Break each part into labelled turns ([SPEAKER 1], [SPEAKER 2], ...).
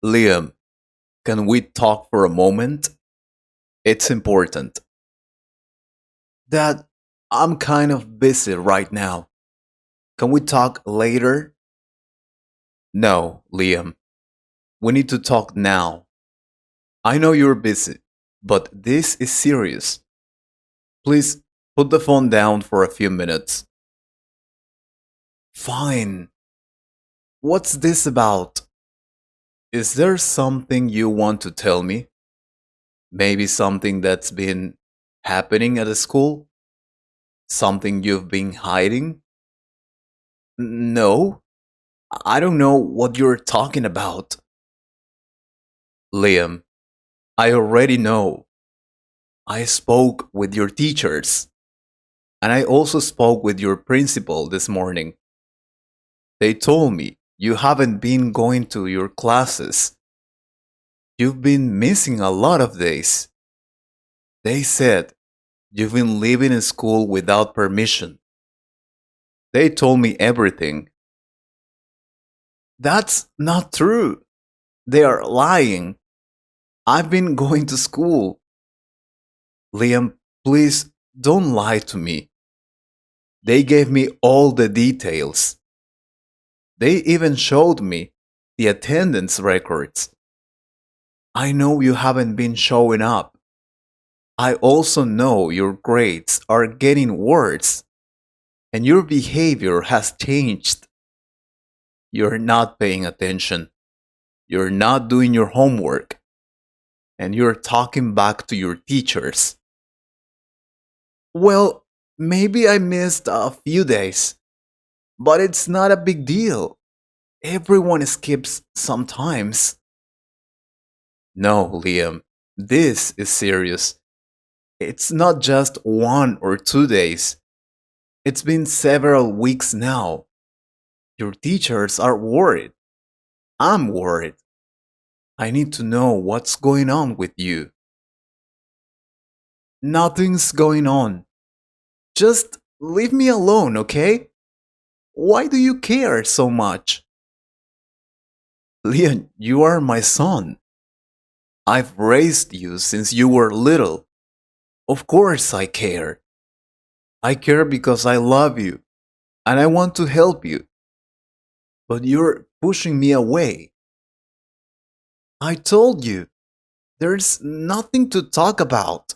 [SPEAKER 1] Liam, can we talk for a moment? It's important. Dad, I'm kind of busy right now. Can we talk later? No, Liam. We need to talk now. I know you're busy, but this is serious. Please put the phone down for a few minutes. Fine. What's this about? Is there something you want to tell me? Maybe something that's been happening at the school? Something you've been hiding? No, I don't know what you're talking about. Liam, I already know. I spoke with your teachers, and I also spoke with your principal this morning. They told me you haven't been going to your classes. You've been missing a lot of days. They said you've been leaving school without permission. They told me everything. That's not true. They are lying. I've been going to school. Liam, please don't lie to me. They gave me all the details. They even showed me the attendance records. I know you haven't been showing up. I also know your grades are getting worse and your behavior has changed. You're not paying attention. You're not doing your homework. And you're talking back to your teachers. Well, maybe I missed a few days, but it's not a big deal. Everyone skips sometimes. No, Liam, this is serious. It's not just 1 or 2 days. It's been several weeks now. Your teachers are worried. I'm worried. I need to know what's going on with you. Nothing's going on. Just leave me alone, okay? Why do you care so much? Liam, you are my son. I've raised you since you were little. Of course I care. I care because I love you and I want to help you. But you're pushing me away. I told you, there's nothing to talk about.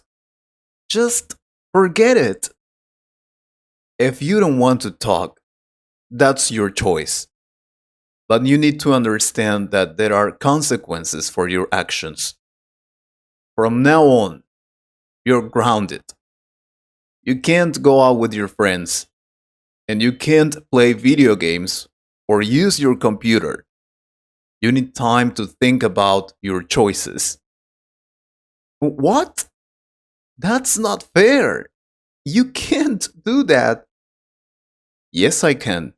[SPEAKER 1] Just forget it. If you don't want to talk, that's your choice. But you need to understand that there are consequences for your actions. From now on, you're grounded. You can't go out with your friends, and you can't play video games or use your computer. You need time to think about your choices. What? That's not fair. You can't do that. Yes, I can.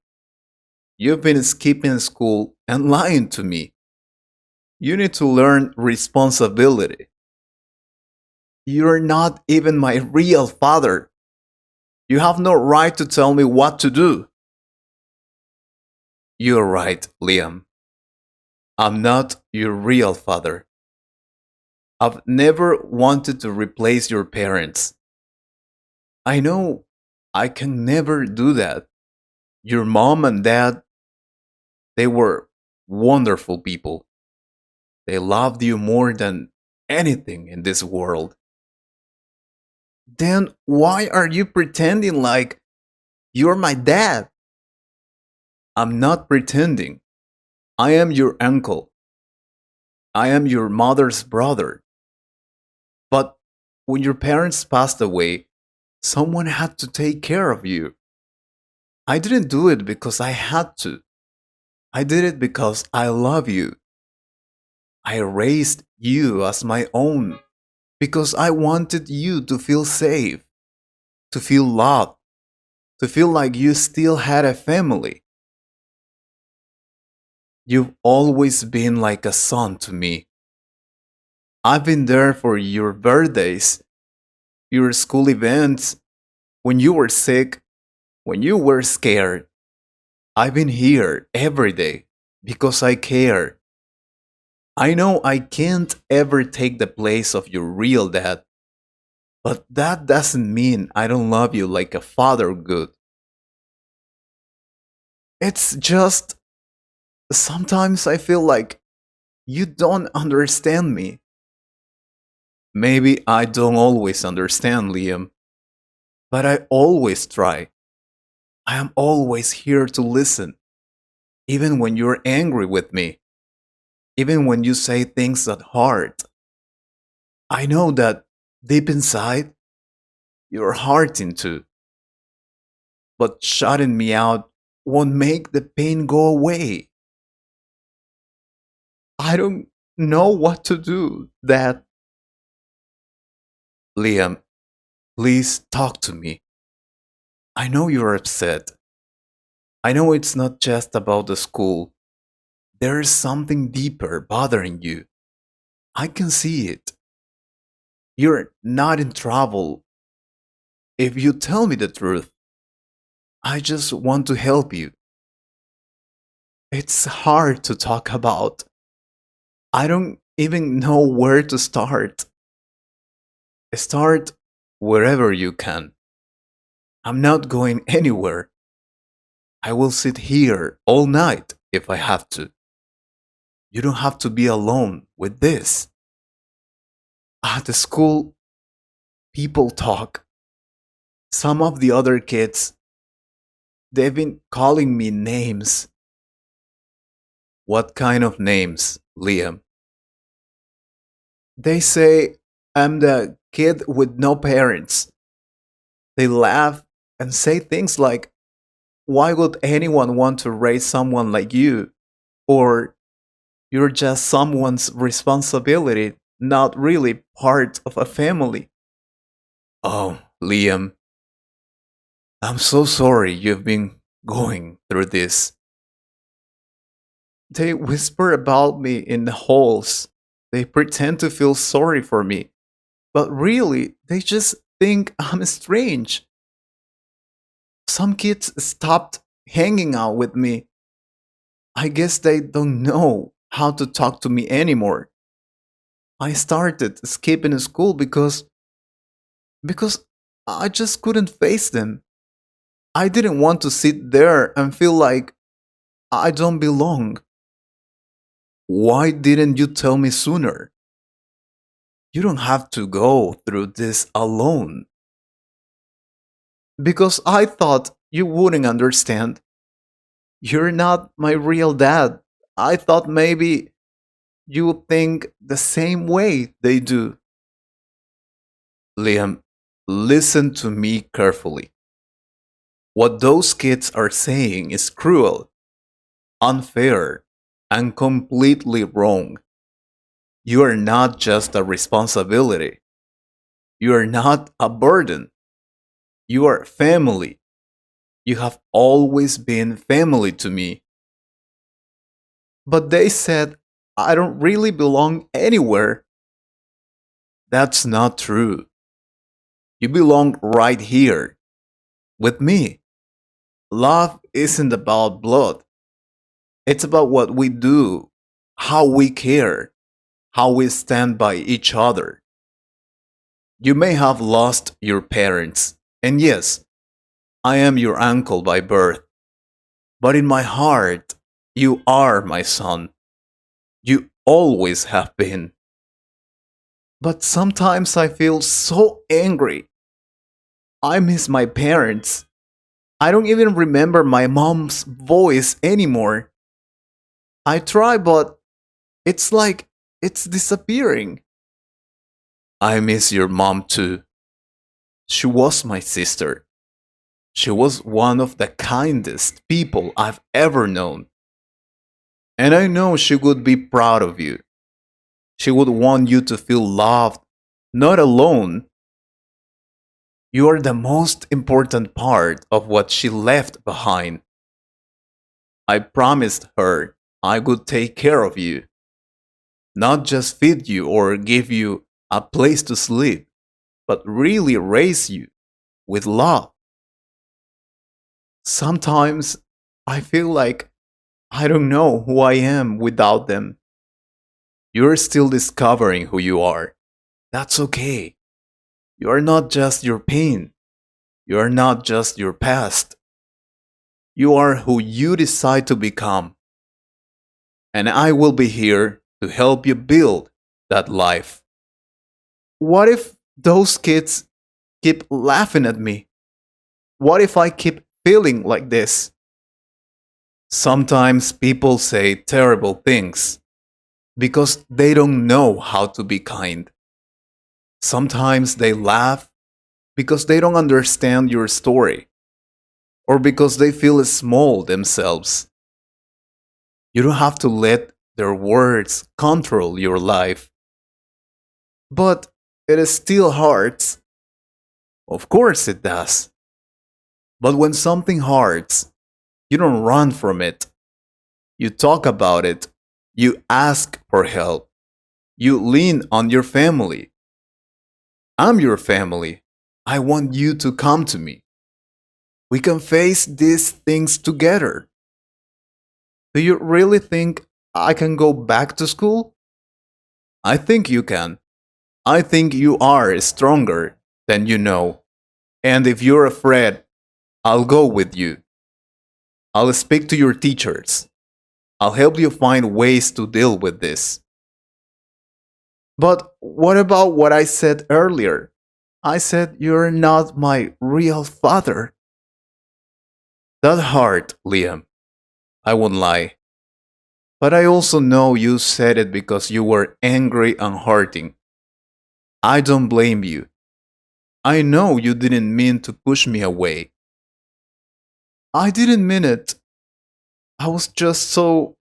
[SPEAKER 1] You've been skipping school and lying to me. You need to learn responsibility. You're not even my real father. You have no right to tell me what to do. You're right, Liam. I'm not your real father. I've never wanted to replace your parents. I know I can never do that. Your mom and dad, they were wonderful people. They loved you more than anything in this world. Then why are you pretending like you're my dad? I'm not pretending. I am your uncle. I am your mother's brother. But when your parents passed away, someone had to take care of you. I didn't do it because I had to. I did it because I love you. I raised you as my own because I wanted you to feel safe, to feel loved, to feel like you still had a family. You've always been like a son to me. I've been there for your birthdays, your school events, when you were sick, when you were scared. I've been here every day because I care. I know I can't ever take the place of your real dad, but that doesn't mean I don't love you like a father would. It's just sometimes I feel like you don't understand me. Maybe I don't always understand, Liam, but I always try. I am always here to listen, even when you're angry with me, even when you say things that hurt. I know that deep inside, you're hurting too, but shutting me out won't make the pain go away. I don't know what to do. That, Liam, please talk to me. I know you're upset. I know it's not just about the school. There is something deeper bothering you. I can see it. You're not in trouble. If you tell me the truth, I just want to help you. It's hard to talk about. I don't even know where to start. Start wherever you can. I'm not going anywhere. I will sit here all night if I have to. You don't have to be alone with this. At the school, people talk. Some of the other kids, they've been calling me names. What kind of names, Liam? They say I'm the kid with no parents. They laugh and say things like, why would anyone want to raise someone like you? Or you're just someone's responsibility, not really part of a family. Oh, Liam, I'm so sorry you've been going through this. They whisper about me in the halls. They pretend to feel sorry for me, but really, they just think I'm strange. Some kids stopped hanging out with me. I guess they don't know how to talk to me anymore. I started skipping school because I just couldn't face them. I didn't want to sit there and feel like I don't belong. Why didn't you tell me sooner? You don't have to go through this alone. Because I thought you wouldn't understand. You're not my real dad. I thought maybe you would think the same way they do. Liam, listen to me carefully. What those kids are saying is cruel, unfair, and completely wrong. You are not just a responsibility. You are not a burden. You are family. You have always been family to me. But they said I don't really belong anywhere. That's not true. You belong right here with me. Love isn't about blood, it's about what we do, how we care, how we stand by each other. You may have lost your parents, and yes, I am your uncle by birth, but in my heart, you are my son. You always have been. But sometimes I feel so angry. I miss my parents. I don't even remember my mom's voice anymore. I try, but it's like it's disappearing. I miss your mom too. She was my sister. She was one of the kindest people I've ever known. And I know she would be proud of you. She would want you to feel loved, not alone. You are the most important part of what she left behind. I promised her I would take care of you, not just feed you or give you a place to sleep, but really raise you with love. Sometimes I feel like I don't know who I am without them. You're still discovering who you are. That's okay. You are not just your pain. You are not just your past. You are who you decide to become. And I will be here to help you build that life. What if those kids keep laughing at me? What if I keep feeling like this? Sometimes people say terrible things because they don't know how to be kind. Sometimes they laugh because they don't understand your story or because they feel small themselves. You don't have to let their words control your life. But it still hurts. Of course it does. But when something hurts, you don't run from it. You talk about it. You ask for help. You lean on your family. I'm your family. I want you to come to me. We can face these things together. Do you really think I can go back to school? I think you can. I think you are stronger than you know. And if you're afraid, I'll go with you. I'll speak to your teachers. I'll help you find ways to deal with this. But what about what I said earlier? I said you're not my real father. That hurt, Liam. I won't lie. But I also know you said it because you were angry and hurting. I don't blame you. I know you didn't mean to push me away. I didn't mean it. I was just so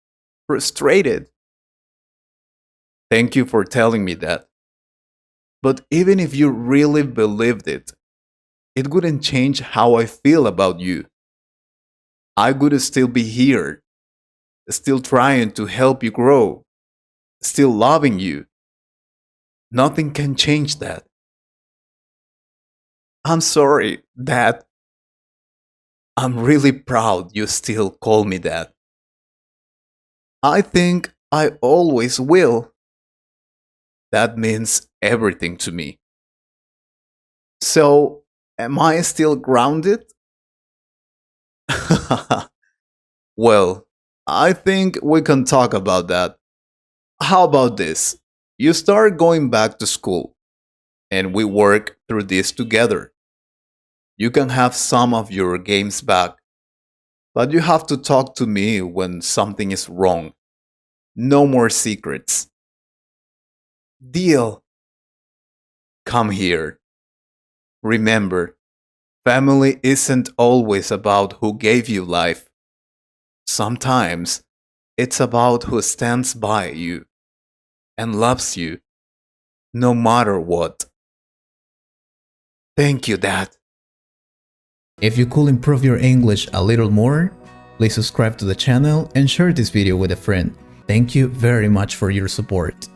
[SPEAKER 1] frustrated. Thank you for telling me that. But even if you really believed it, it wouldn't change how I feel about you. I would still be here, still trying to help you grow, still loving you. Nothing can change that. I'm sorry, Dad. I'm really proud you still call me that. I think I always will. That means everything to me. So, am I still grounded? Well, I think we can talk about that. How about this? You start going back to school, and we work through this together. You can have some of your games back, but you have to talk to me when something is wrong. No more secrets. Deal. Come here. Remember, family isn't always about who gave you life. Sometimes it's about who stands by you and loves you no matter what. Thank you, Dad. If you could improve your English a little more, please subscribe to the channel and share this video with a friend. Thank you very much for your support.